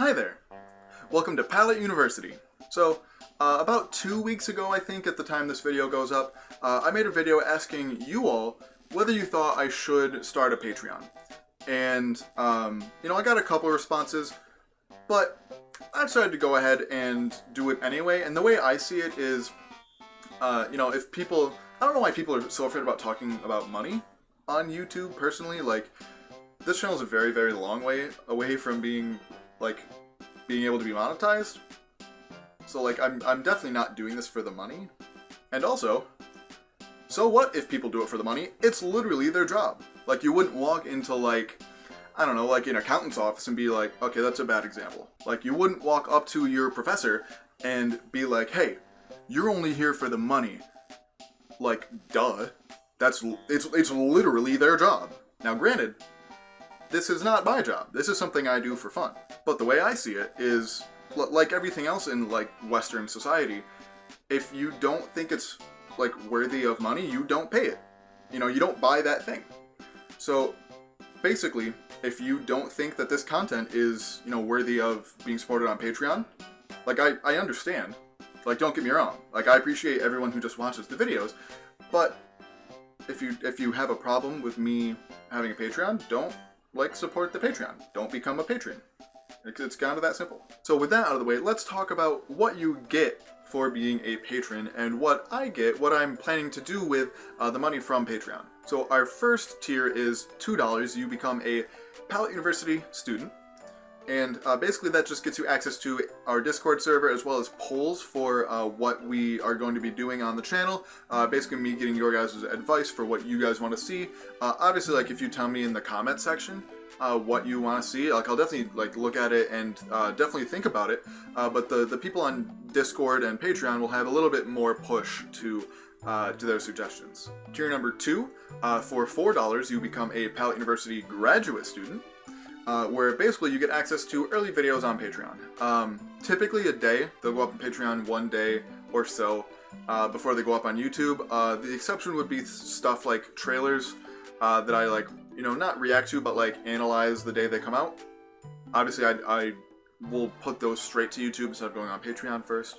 Hi there! Welcome to Pallet University. So, about 2 weeks ago, I think, at the time this video goes up, I made a video asking you all whether you thought I should start a Patreon. And, I got a couple of responses, but I decided to go ahead and do it anyway. And the way I see it is, if people... I don't know why people are so afraid about talking about money on YouTube, personally. Like, this channel is a very, very long way away from being able to be monetized. So, I'm definitely not doing this for the money. And also, so what if people do it for the money? It's literally their job. Like, you wouldn't walk into, an accountant's office and be like, okay, that's a bad example. Like, you wouldn't walk up to your professor and be like, hey, you're only here for the money. Like, duh. It's literally their job. Now, granted, this is not my job. This is something I do for fun. But the way I see it is, like everything else in, Western society, if you don't think it's, worthy of money, you don't pay it. You don't buy that thing. So, basically, if you don't think that this content is, worthy of being supported on Patreon, I understand. Don't get me wrong. I appreciate everyone who just watches the videos, but if you have a problem with me having a Patreon, don't, support the Patreon. Don't become a patron. It's kind of that simple. So with that out of the way, let's talk about what you get for being a patron and what I get, what I'm planning to do with the money from Patreon. So our first tier is $2. You become a Pallet University student. And basically that just gets you access to our Discord server as well as polls for what we are going to be doing on the channel. Basically me getting your guys' advice for what you guys want to see. Obviously, if you tell me in the comment section what you want to see, I'll definitely look at it and definitely think about it. But the people on Discord and Patreon will have a little bit more push to their suggestions. Tier number 2, for $4, you become a Pallet University graduate student. Where basically you get access to early videos on Patreon. Typically a day. They'll go up on Patreon one day or so before they go up on YouTube. The exception would be stuff like trailers that I not react to, but analyze the day they come out. Obviously I will put those straight to YouTube instead of going on Patreon first.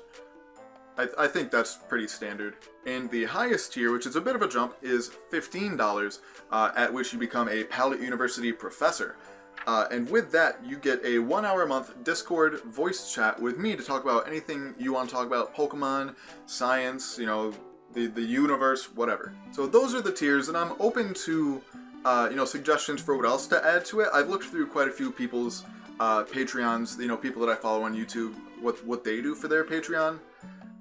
I think that's pretty standard. And the highest tier, which is a bit of a jump, is $15, at which you become a Pallet University professor. And with that, you get a 1 hour a month Discord voice chat with me to talk about anything you want to talk about, Pokemon, science, the universe, whatever. So those are the tiers, and I'm open to, suggestions for what else to add to it. I've looked through quite a few people's Patreons, people that I follow on YouTube, what they do for their Patreon.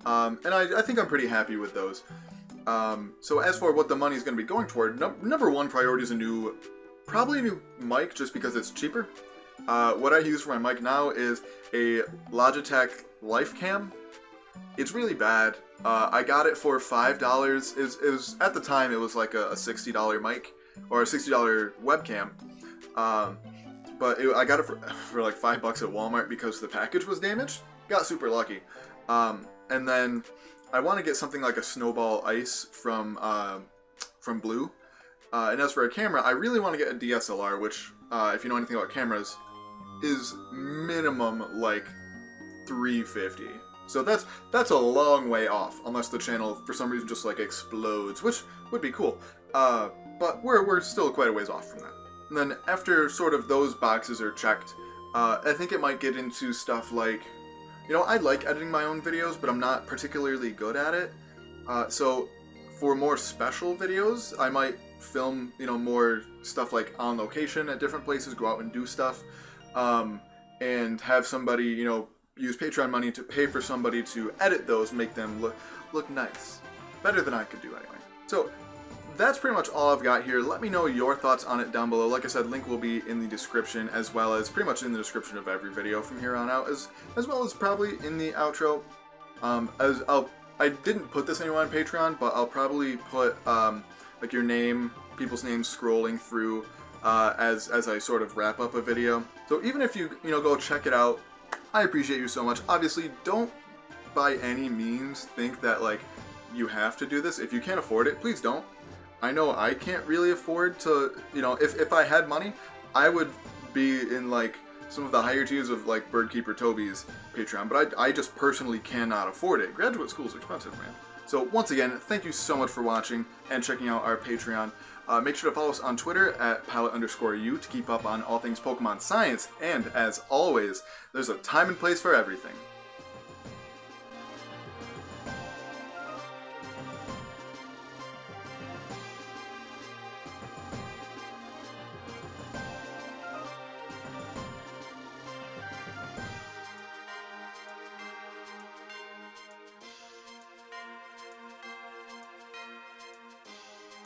And I think I'm pretty happy with those. So as for what the money is going to be going toward, number one priority is probably a new mic, just because it's cheaper. What I use for my mic now is a Logitech LifeCam. It's really bad. I got it for $5. It was at the time, it was like a $60 mic, or a $60 webcam. I got it for like $5 at Walmart because the package was damaged. Got super lucky. And then I want to get something like a Snowball Ice from Blue. And as for a camera, I really want to get a DSLR, which, if you know anything about cameras, is minimum $350. So that's a long way off, unless the channel for some reason just explodes, which would be cool. But we're still quite a ways off from that. And then after sort of those boxes are checked, I think it might get into stuff I like editing my own videos, but I'm not particularly good at it. So for more special videos, I might film, more stuff on location at different places, go out and do stuff, and have somebody, use Patreon money to pay for somebody to edit those, make them look nice. Better than I could do anyway. So that's pretty much all I've got here. Let me know your thoughts on it down below. Like I said, link will be in the description, as well as pretty much in the description of every video from here on out, as well as probably in the outro. I didn't put this anywhere on Patreon, but I'll probably put your name, people's names scrolling through as I sort of wrap up a video. So even if you go check it out, I appreciate you so much. Obviously, don't by any means think that you have to do this. If you can't afford it, please don't. I know I can't really afford to, if I had money, I would be in some of the higher tiers of like Birdkeeper Toby's Patreon, but I just personally cannot afford it. Graduate school's expensive, man. So once again, thank you so much for watching and checking out our Patreon. Make sure to follow us on Twitter at Pallet_U to keep up on all things Pokemon science. And as always, there's a time and place for everything.